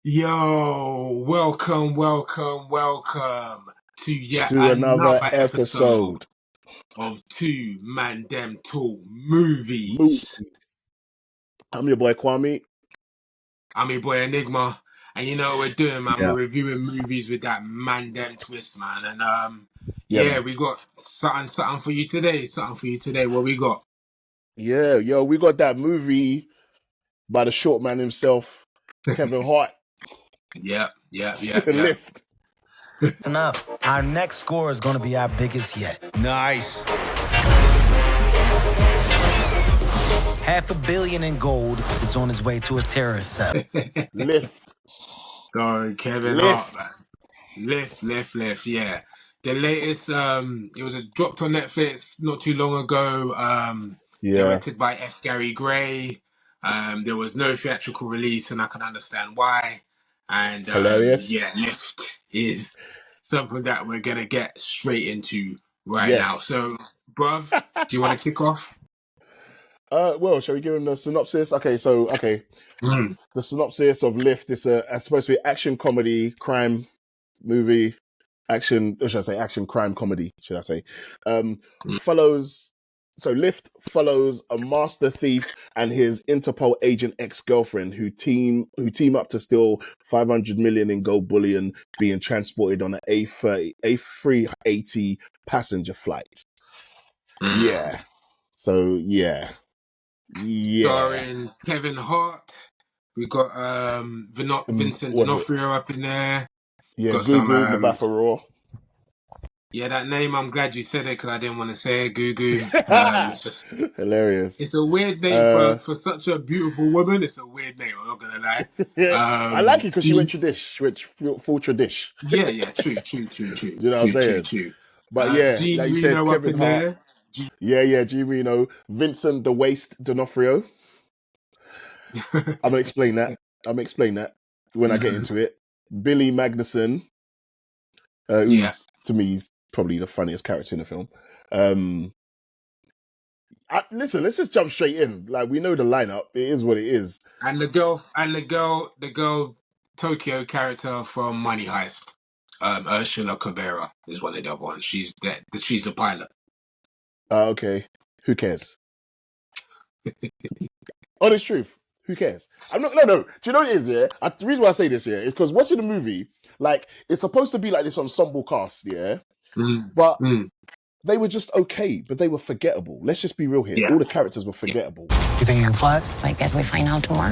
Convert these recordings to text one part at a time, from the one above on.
Yo, welcome to yet to another another episode episode. of Two ManDem Talk Movie. Movies. I'm your boy Kwame. I'm your boy Enigma, and you know what we're doing, man. Yeah. We're reviewing movies with that ManDem twist, man. And Yeah, man. we got something for you today. Something for you today. What we got? Yeah, yo, we got that movie by the short man himself, Kevin Hart. Yep. Lift. It's enough. Our next score is going to be our biggest yet. Nice. $500 million in gold is on his way to a terrorist cell. Lift. Sorry, Kevin Hart, man. Lift, yeah. The latest, it was dropped on Netflix not too long ago. Yeah. Directed by F. Gary Gray. There was no theatrical release, and I can understand why. And Hilarious. Lift is something that we're gonna get straight into right Yes. now. So, bruv, do you want to kick off? Well, shall we give him the synopsis? Okay. The synopsis of Lift is supposed to be action comedy, crime movie, action crime comedy, should I say. Lift follows a master thief and his Interpol agent ex-girlfriend who team up to steal 500 million in gold bullion being transported on an A380 passenger flight. Yeah. So yeah. Starring Kevin Hart. We got Vincent D'Onofrio up in there. Yeah, got Gugu Mbatha-Raw. Yeah, that name, I'm glad you said it because I didn't want to say it, Gugu. It's just hilarious. It's a weird name for such a beautiful woman. It's a weird name, I'm not going to lie. I like it because she went tradish. She went full tradish. Yeah, true. You know what I'm saying? True. But yeah, Gene like you Reno said, Kevin Hart. there. Gene Reno. Vincent the Waste D'Onofrio. I'm going to explain that. When I get into it. Billy Magnuson, who's, to me, he's probably the funniest character in the film. Listen, let's just jump straight in. Like, we know the lineup. It is what it is. And the girl Tokyo character from Money Heist. Ursula Cabrera is one of the other ones. She's the pilot. Okay. Who cares? Honest truth. Who cares? I'm not. No. Do you know what it is? Yeah. The reason why I say this here is because watching the movie, like, it's supposed to be like this ensemble cast, yeah. But they were just okay, but they were forgettable. Let's just be real here. Yeah. All the characters were forgettable. You think you can fly it? I guess we find out tomorrow.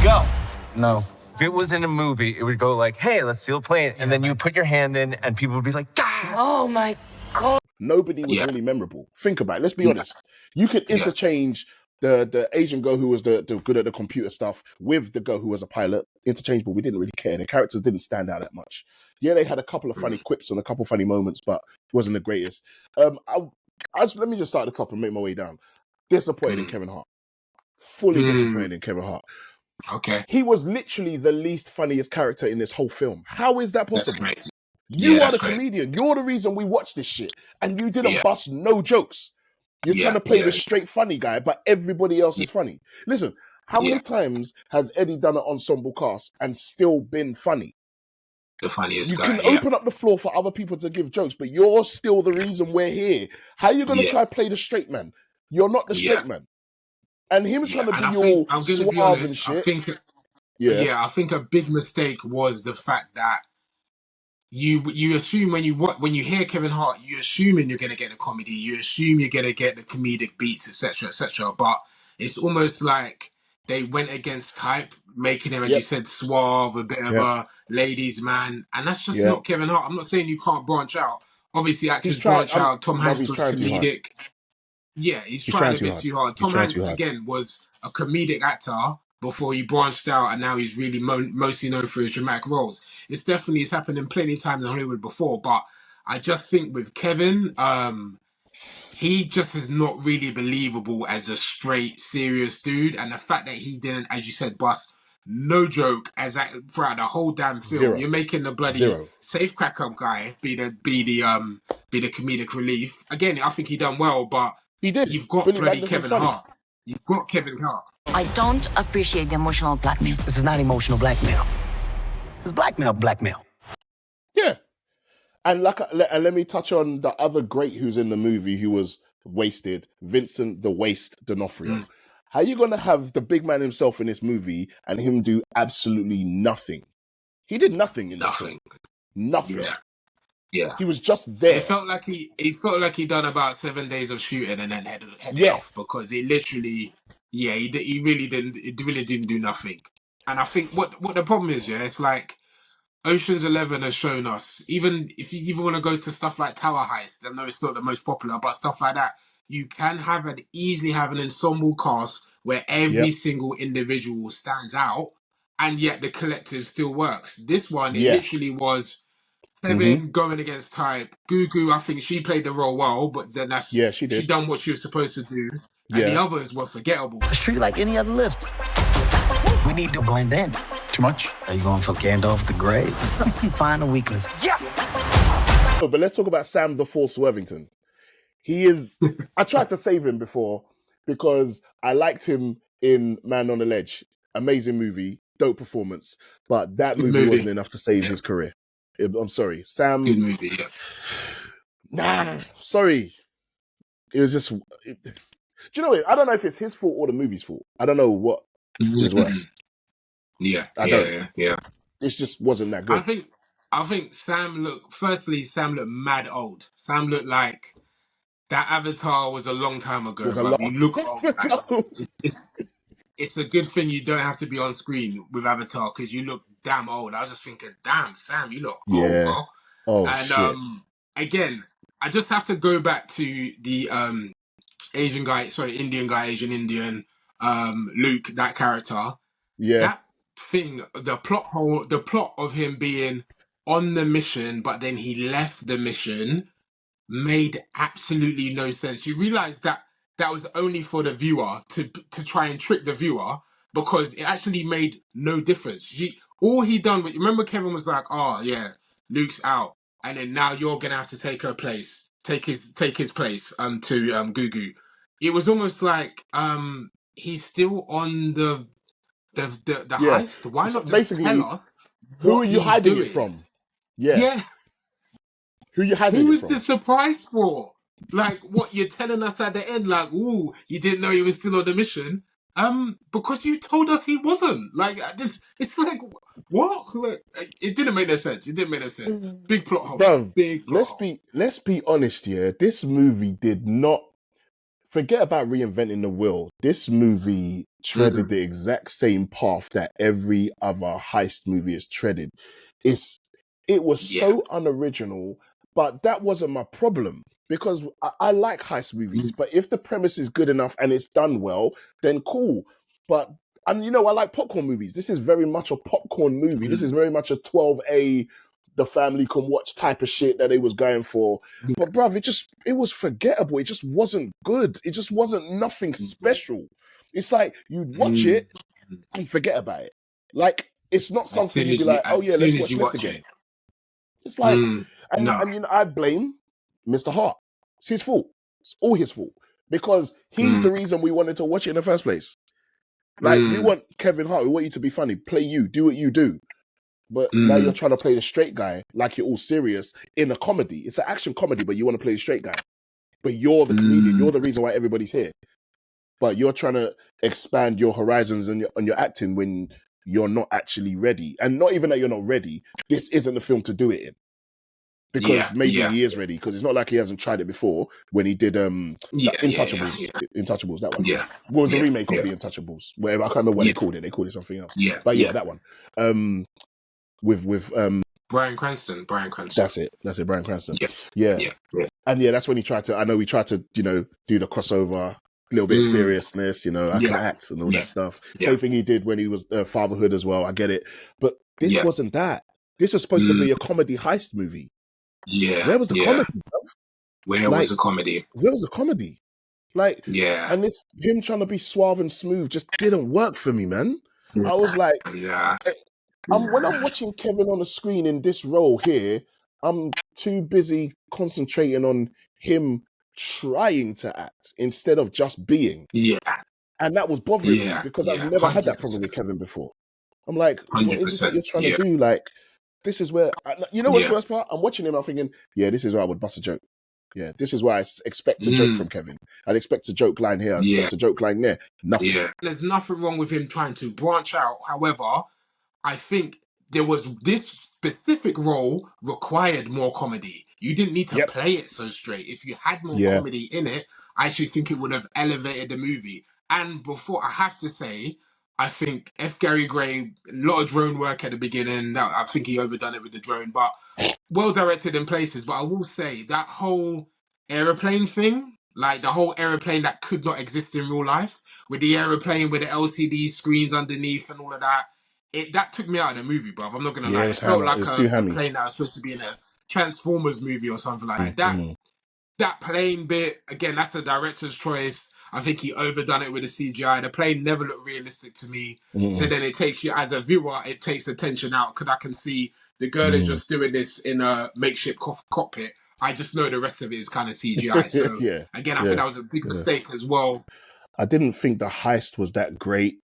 Go. No. If it was in a movie, it would go like, "Hey, let's steal a plane," and then you put your hand in, and people would be like, "Ah!" Oh my God. Nobody was really memorable. Think about it. Let's be honest. You could interchange the Asian girl who was the good at the computer stuff with the girl who was a pilot. Interchangeable. We didn't really care. The characters didn't stand out that much. Yeah, they had a couple of funny quips and a couple of funny moments, but it wasn't the greatest. Let me just start at the top and make my way down. Disappointed in Kevin Hart. Fully disappointed in Kevin Hart. Okay. He was literally the least funniest character in this whole film. How is that possible? That's crazy. You are the comedian. You're the reason we watch this shit. And you didn't bust no jokes. You're trying to play the straight funny guy, but everybody else is funny. Listen, how many times has Eddie done an ensemble cast and still been funny? The funniest guy. You can open up the floor for other people to give jokes, but you're still the reason we're here. How are you going to try to play the straight man? You're not the straight man. And him trying to be all suave and shit. I think a big mistake was the fact that you assume when you hear Kevin Hart, you're assuming you're going to get the comedy, you assume you're going to get the comedic beats, etc. But it's almost like they went against type, making him, as you said, suave, a bit of a ladies' man, and that's just not Kevin Hart. I'm not saying you can't branch out. Obviously, actors branch out. Tom Hanks was comedic. Yeah, he's trying a bit too hard. Tom Hanks, again, was a comedic actor before he branched out, and now he's really mostly known for his dramatic roles. It's happened plenty of times in Hollywood before, but I just think with Kevin, he just is not really believable as a straight, serious dude, and the fact that he didn't, as you said, bust no joke throughout the whole damn film. Zero. You're making the bloody safe crack up guy be the comedic relief. Again, I think he done well, but he did. You've got bloody Kevin Hart. You've got Kevin Hart. I don't appreciate the emotional blackmail. This is not emotional blackmail. It's blackmail, blackmail. Yeah. And and let me touch on the other great who's in the movie who was wasted, Vincent the Waste D'Onofrio. How you gonna have the big man himself in this movie and him do absolutely nothing? He did nothing in this film. Nothing. Yeah. Yeah. He was just It there. felt like he done about 7 days of shooting and then headed Yeah. off because he literally, he really didn't do nothing. And I think what the problem is, it's like Ocean's 11 has shown us, even if you even want to go to stuff like Tower Heist, I know it's not the most popular, but stuff like that, you can easily have an ensemble cast where every Yep. single individual stands out, and yet the collective still works. This one, it Yeah. literally was Mm-hmm. Kevin going against type. Gugu, I think she played the role well, but then Yeah, she she did. done what she was supposed to do, and the Yeah. others were forgettable. It's treated like any other lift. We need to blend in. Too much? Are you going for Gandalf the Grey? Find a weakness. Yes! Oh, but let's talk about Sam the Force Worthington. He is. I tried to save him before because I liked him in Man on the Ledge. Amazing movie, dope performance, but that Good movie movie. wasn't enough to save his career. I'm sorry, Sam. Good movie, yeah. Nah, sorry. It was just. Do you know what? I don't know if it's his fault or the movie's fault. I don't know what is worse. Yeah, I don't. yeah. It just wasn't that good. I think Sam looked mad old. Sam looked like that Avatar was a long time ago, Was a bro. lot. You look old. Like, it's a good thing you don't have to be on screen with Avatar because you look damn old. I was just thinking, damn, Sam, you look old, Yeah. bro. Oh And shit. again, I just have to go back to the Indian guy, Indian, Luke, that character. Yeah. That thing, the plot of him being on the mission, but then he left the mission made absolutely no sense. You realize that that was only for the viewer to try and trick the viewer because it actually made no difference. All he done, remember Kevin was like, "Oh yeah, Luke's out, and then now you're gonna have to take his place to Gugu." It was almost like he's still on the Yeah. heist. Why So not just tell basically, us who are what you he's hiding it doing? from? Yeah. Yeah, Who are you hiding who it is the from? surprise for? Like what you're telling us at the end, like, ooh, you didn't know he was still on the mission. Because you told us he wasn't. Like this, it's like what? It didn't make no sense. It didn't make no sense. Big plot hole. Bro, Big plot hole. let's be honest here. This movie did not forget about reinventing the wheel. This movie treaded the exact same path that every other heist movie has treaded. It was so unoriginal, but that wasn't my problem because I like heist movies. But if the premise is good enough and it's done well, then cool. But I like popcorn movies. This is very much a popcorn movie. This is very much a 12A, the family can watch type of shit that they was going for. But bruv, it was forgettable. It just wasn't good. It just wasn't nothing special. It's like you'd watch it and forget about it. Like it's not something you'd be like, oh yeah, As let's soon as watch you Lift watch again. it. It's like, No. and I blame Mr. Hart. It's his fault. It's all his fault because he's the reason we wanted to watch it in the first place. Like we want Kevin Hart. We want you to be funny. Play you. Do what you do. But now you're trying to play the straight guy like you're all serious in a comedy. It's an action comedy, but you want to play the straight guy. But you're the comedian. You're the reason why everybody's here. But you're trying to expand your horizons and your acting when you're not actually ready. And not even that you're not ready. This isn't the film to do it in. Because maybe he is ready. Because it's not like he hasn't tried it before when he did Intouchables. Intouchables, that one. What was the remake of the Intouchables? Whatever. I can't remember what they called it. They called it something else. But yeah, that one. With Bryan Cranston. That's it, Bryan Cranston. Yeah. And that's when he tried to do the crossover, a little bit of seriousness, I can act and all that stuff. Same thing he did when he was Fatherhood as well. I get it. But this wasn't that. This was supposed to be a comedy heist movie. Where was the comedy? Where was the comedy? Where was the comedy? And this him trying to be suave and smooth just didn't work for me, man. I was like, when I'm watching Kevin on the screen in this role here, I'm too busy concentrating on him trying to act instead of just being. And that was bothering me because I've never had that problem with Kevin before. I'm like, what is this that 100%. you're trying to Yeah. do? Like, this is where you know what's the Yeah. worst part? I'm watching him. I'm thinking, yeah, this is where I would bust a joke. Yeah, this is why I expect a joke from Mm. Kevin. I'd expect a joke line here. I Yeah. expect a joke line there. Nothing. Yeah. There's nothing wrong with him trying to branch out. However, I think there was this specific role required more comedy. You didn't need to Yep. play it so straight. If you had more Yeah. comedy in it, I actually think it would have elevated the movie. And before, I have to say, I think F. Gary Gray, a lot of drone work at the beginning. Now, I think he overdone it with the drone, but well directed in places. But I will say that whole aeroplane thing, like the whole aeroplane that could not exist in real life, with the aeroplane with the LCD screens underneath and all of that, that took me out of the movie, bruv. I'm not gonna Yeah, it lie. was It felt hammer. It like was too a hammy. plane that was supposed to be in a Transformers movie or something like that. Mm-hmm. That plane bit, again, that's the director's choice. I think he overdone it with the CGI. The plane never looked realistic to me. So Mm-hmm. then it takes you, as a viewer, it takes attention out because I can see the girl is Mm-hmm. just doing this in a makeshift cockpit. I just know the rest of it is kind of CGI. So Yeah. again, I think Yeah. that was a big Yeah. mistake as well. I didn't think the heist was that great.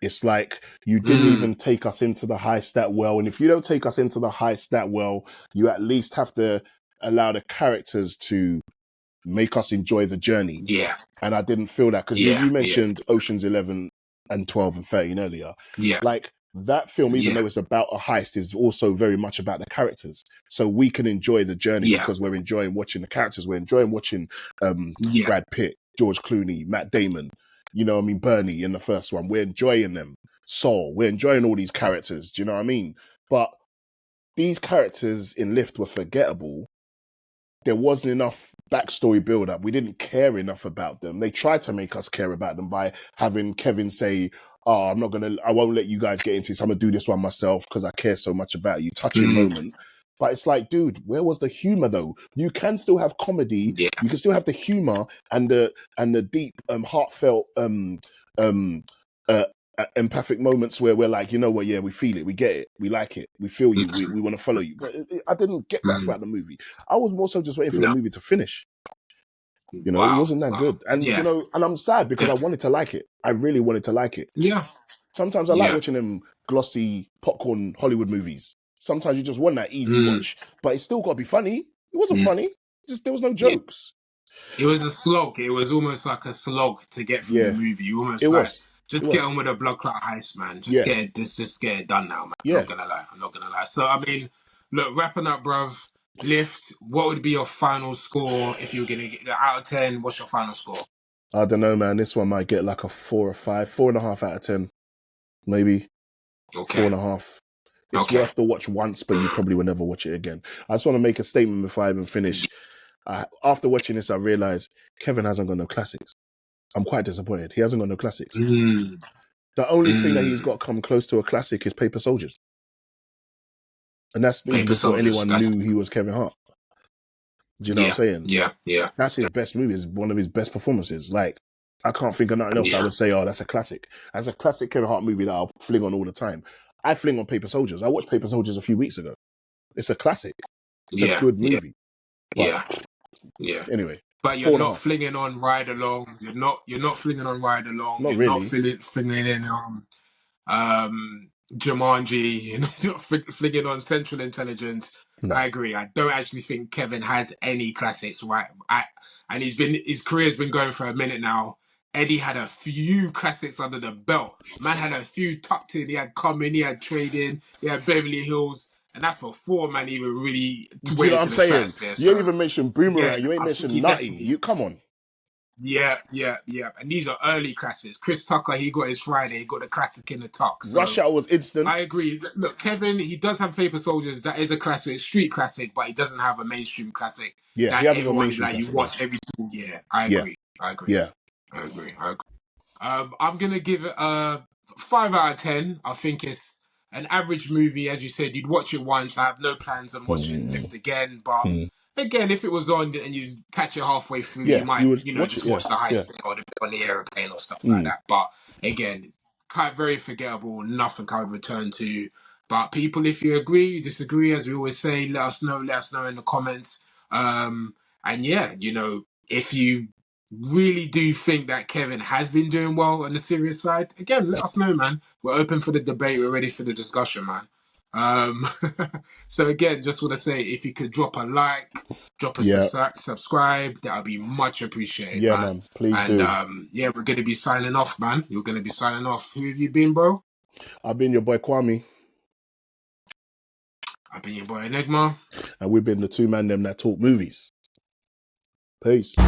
It's like you didn't Mm, even take us into the heist that well. And if you don't take us into the heist that well, you at least have to allow the characters to make us enjoy the journey. yeah, And I didn't feel that because yeah, you yeah, mentioned Ocean's 11 and 12 and 13 earlier. yeah, Like that film, even yeah, though it's about a heist, is also very much about the characters. So we can enjoy the journey yeah, because we're enjoying watching the characters. We're enjoying watching yeah, Brad Pitt, George Clooney, Matt Damon, Bernie in the first one. We're enjoying them. Saul, we're enjoying all these characters. Do you know what I mean? But these characters in Lift were forgettable. There wasn't enough backstory build up. We didn't care enough about them. They tried to make us care about them by having Kevin say, "Oh, I won't let you guys get into this. I'm gonna do this one myself because I care so much about you." Touching mm, moment. But it's like, dude, where was the humor though? You can still have comedy. yeah, You can still have the humor and the deep, heartfelt, um, uh, empathic moments where we're like, you know what? Yeah, we feel it, we get it, we like it, we feel you, we want to follow you. But I didn't get that mm, throughout the movie. I was more so just waiting for the no, movie to finish. It wow, wasn't that wow, good. And, yeah, and I'm sad because I wanted to like it. I really wanted to like it. yeah, Sometimes I like yeah, watching them glossy popcorn Hollywood movies. Sometimes you just want that easy mm, watch, but it's still got to be funny. It wasn't mm, funny. Just there was no yeah. jokes. It was a slog. It was almost like a slog to get through the Yeah, movie. You it almost like was. It just get was. on with a blood clot heist, man. Just Yeah, get it. Just get it done now, man. I'm yeah. not gonna lie. I'm not gonna lie. So I mean, look, wrapping up, bruv. Lift. What would be your final score if you were gonna get out of 10? What's your final score? I don't know, man. This one might get like a 4 or 5, 4.5 out of 10, maybe four Okay. and a half. It's Okay. worth the watch once, but you probably will never watch it again. I just want to make a statement before I even finish. After watching this, I realized Kevin hasn't got no classics. I'm quite disappointed. He hasn't got no classics. Mm, The only thing that he's mm. got come close to a classic is Paper Soldiers. And that's even Paper before Soldiers. anyone That's knew he was Kevin Hart. Do you know what I'm yeah, saying? yeah, yeah, That's his best movie. It's one of his best performances. Like, I can't think of nothing else I yeah, would say, oh, that's a classic. That's a classic Kevin Hart movie that I'll fling on all the time. I fling on Paper Soldiers. I watched Paper Soldiers a few weeks ago. It's a classic. It's a yeah, good yeah, movie. But yeah, yeah. anyway, But you're four and a not half. flinging on Ride Along. You're not flinging on Ride Along. Not You're not really. flinging in Jumanji. You're not flinging on Central Intelligence. No. I agree. I don't actually think Kevin has any classics, right? And his career's been going for a minute now. Eddie had a few classics under the belt. Man had a few tucked in. He had Coming, he had Trading, he had Beverly Hills, and that's before man even really Do you know went what into I'm the saying? stratosphere. You ain't So even mentioned Boomerang. again, You ain't I think mentioned he Nutty. definitely You come on. yeah, yeah, yeah. And these are early classics. Chris Tucker, he got his Friday, he got the classic in the tuck. Rush So Hour was instant. I agree. Look, Kevin, he does have Paper Soldiers. That is a classic, street classic, but he doesn't have a mainstream classic Yeah, he that hasn't got everyone mainstream like you classic. No. watch every single year. I Yeah, agree. I agree. yeah. I agree. I agree. I'm gonna give it a 5 out of 10. I think it's an average movie, as you said. You'd watch it once. I have no plans on watching Mm, Lift again, but mm. again, if it was on and you catch it halfway through, you Yeah, might, you would watch it. just Yeah, watch the yeah. heist bit or the bit on the airplane or stuff like Mm. that. But again, kind of very forgettable. Nothing I would return to. But people, if you agree, you disagree, as we always say, let us know. Let us know in the comments. And yeah, if you really do think that Kevin has been doing well on the serious side, again, let us know, man. We're open for the debate. We're ready for the discussion, man. Um, so again, just want to say, if you could drop a like, drop a Yeah, subscribe, that would be much appreciated, yeah, man. man. Please And do. yeah, we're going to be signing off, man. You're going to be signing off. Who have you been, bro? I've been your boy Kwame, I've been your boy Enigma. and we've been the two man them that talk movies. Peace.